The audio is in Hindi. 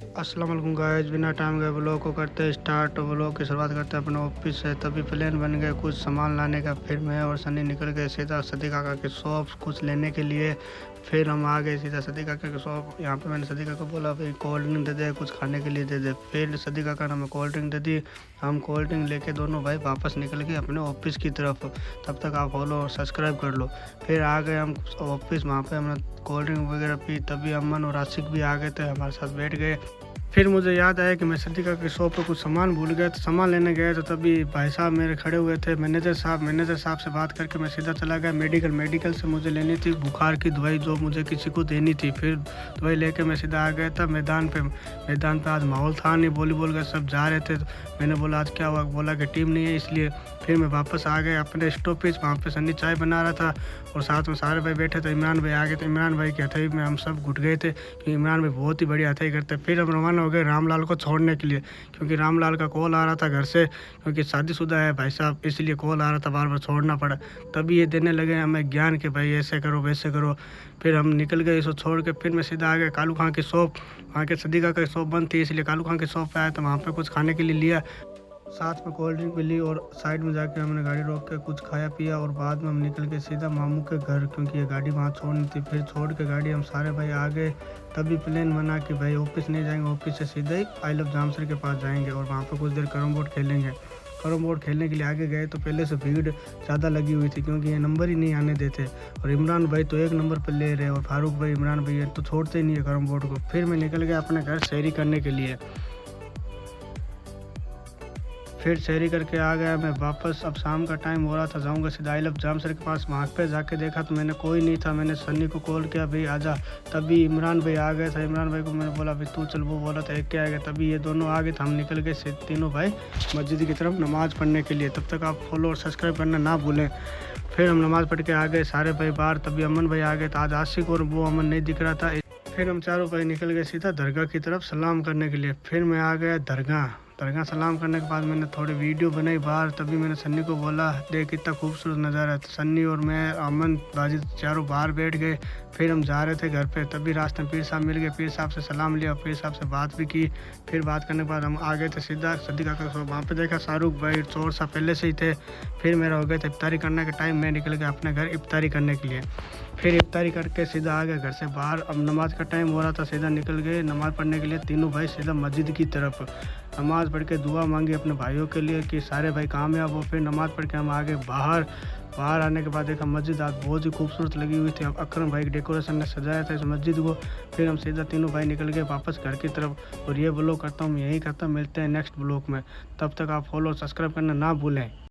अस्सलाम वालेकुम गाइस, बिना टाइम गए व्लॉग को करते हैं स्टार्ट। व्लॉग की शुरुआत करते हैं अपने ऑफिस से। तभी प्लान बन गए कुछ सामान लाने का। फिर मैं और सनी निकल गए सीधा सदी काका की शॉप कुछ लेने के लिए। फिर हम आ गए सीधा सदी काका की शॉप। यहाँ पे मैंने सदी काका को बोला भाई कोल्ड ड्रिंक दे दे, कुछ खाने के लिए दे दे। फिर सदी काका ने हमें कोल्ड ड्रिंक दे दी। हम कोल्ड ड्रिंक लेके दोनों भाई वापस निकल गए अपने ऑफिस की तरफ। तब तक आप फॉलो और सब्सक्राइब कर लो। फिर आ गए हम ऑफिस, वहाँ पे हमने कोल्ड ड्रिंक वगैरह पी। तभी अमन और आशिक भी आ गए थे, हमारे साथ बैठ गए। फिर मुझे याद आया कि मैं सदीका की शॉप पर कुछ सामान भूल गया, तो सामान लेने गए तो तभी भाई साहब मेरे खड़े हुए थे। मैनेजर साहब से बात करके मैं सीधा चला गया मेडिकल से मुझे लेनी थी बुखार की दवाई, जो मुझे किसी को देनी थी। फिर दवाई लेके मैं सीधा आ गया था मैदान पे आज माहौल था नहीं, वॉलीबॉल का सब जा रहे थे। तो मैंने बोला आज क्या हुआ, बोला कि टीम नहीं है इसलिए। फिर मैं वापस आ गया अपने स्टॉपेज, वहाँ पे सन्नी चाय बना रहा था और साथ में सारे भाई बैठे थे। इमरान भाई आ गए थे, इमरान भाई की हथेली में हम सब घुट गए थे क्योंकि इमरान भाई बहुत ही बढ़िया हथेली करते। फिर हम रवाना हो गए रामलाल को छोड़ने के लिए, क्योंकि रामलाल का कॉल आ रहा था घर से, क्योंकि शादीशुदा है भाई साहब, इसलिए कॉल आ रहा था, बार बार छोड़ना पड़ा। तभी ये देने लगे हमें ज्ञान के भाई ऐसे करो वैसे करो। फिर हम निकल गए इसको छोड़ के। फिर मैं सीधा आ गया कालू खां की शॉप। वहाँ के सदीका की शॉप बंद थी, इसलिए कालू खां की शॉप पे आया, तो वहाँ पे कुछ खाने के लिए लिया, साथ में कोल्ड ड्रिंक भी ली। और साइड में जाके हमने गाड़ी रोक के कुछ खाया पिया और बाद में हम निकल के सीधा मामू के घर, क्योंकि ये गाड़ी वहाँ छोड़नी थी। फिर छोड़ के गाड़ी हम सारे भाई आ गए। तभी प्लान बना कि भाई ऑफिस नहीं जाएंगे, ऑफिस से सीधा ही आई लव जामसर के पास जाएंगे और वहाँ पर कुछ देर कैरम बोर्ड खेलेंगे। कैरम बोर्ड खेलने के लिए आगे गए तो पहले से भीड़ ज़्यादा लगी हुई थी, क्योंकि ये नंबर ही नहीं आने देते। और इमरान भाई तो एक नंबर पर ले रहे और फारूक भाई इमरान भाई तो छोड़ते ही नहीं है कैरम बोर्ड को। फिर मैं निकल गया अपने घर शहरी करने के लिए। फिर शहरी करके आ गया मैं वापस। अब शाम का टाइम हो रहा था, जाऊंगा सीधा आई लव जामसर के पास। वहाँ पे जाके देखा तो मैंने कोई नहीं था। मैंने सन्नी को कॉल किया भाई आजा, तभी इमरान भाई आ गए थे। इमरान भाई को मैंने बोला भाई तू चल, वो बोला था एक के आ गया। तभी ये दोनों आ गए थे, हम निकल गए से तीनों भाई मस्जिद की तरफ नमाज़ पढ़ने के लिए। तब तक आप फॉलो और सब्सक्राइब करना ना भूलें। फिर हम नमाज़ पढ़ के आ गए सारे भाई बाहर। तभी अमन भाई आ गए थे, आज आशिक और वो अमन नहीं दिख रहा था। फिर हम चारों भाई निकल गए सीधा दरगाह की तरफ सलाम करने के लिए। फिर मैं आ गया दरगाह सलाम करने के बाद मैंने थोड़ी वीडियो बनाई बाहर। तभी मैंने सन्नी को बोला देख कितना खूबसूरत नज़ारा है। तो सन्नी और मैं अमन बाजी चारों बाहर बैठ गए। फिर हम जा रहे थे घर पे, तभी रास्ते में पीर साहब मिल गए। पीर साहब से सलाम लिया, पीर साहब से बात भी की। फिर बात करने के बाद हम आ गए थे सीधा सदीका का शॉप। वहाँ पे देखा शाहरुख भाई चोर साहब पहले से ही थे। फिर मेरा हो गया था इफ्तारी करने का टाइम, मैं निकल गया अपने घर इफ्तारी करने के लिए। फिर इफ्तारी करके सीधा आ गया घर से बाहर। अब नमाज़ का टाइम हो रहा था, सीधा निकल गए नमाज़ पढ़ने के लिए तीनों भाई सीधा मस्जिद की तरफ। नमाज़ पढ़ के दुआ मांगी अपने भाइयों के लिए कि सारे भाई कामयाब हो। फिर नमाज़ पढ़ के हम आ गए बाहर आने के बाद देखा मस्जिद आज बहुत ही खूबसूरत लगी हुई थी। अब अकरम भाई डेकोरेशन ने सजाया था इस मस्जिद को। फिर हम सीधा तीनों भाई निकल गए वापस घर की तरफ। और ये ब्लॉग करता हूँ मैं यही करता हूँ, मिलते हैं नेक्स्ट ब्लॉग में। तब तक आप फॉलो और सब्सक्राइब करना ना भूलें।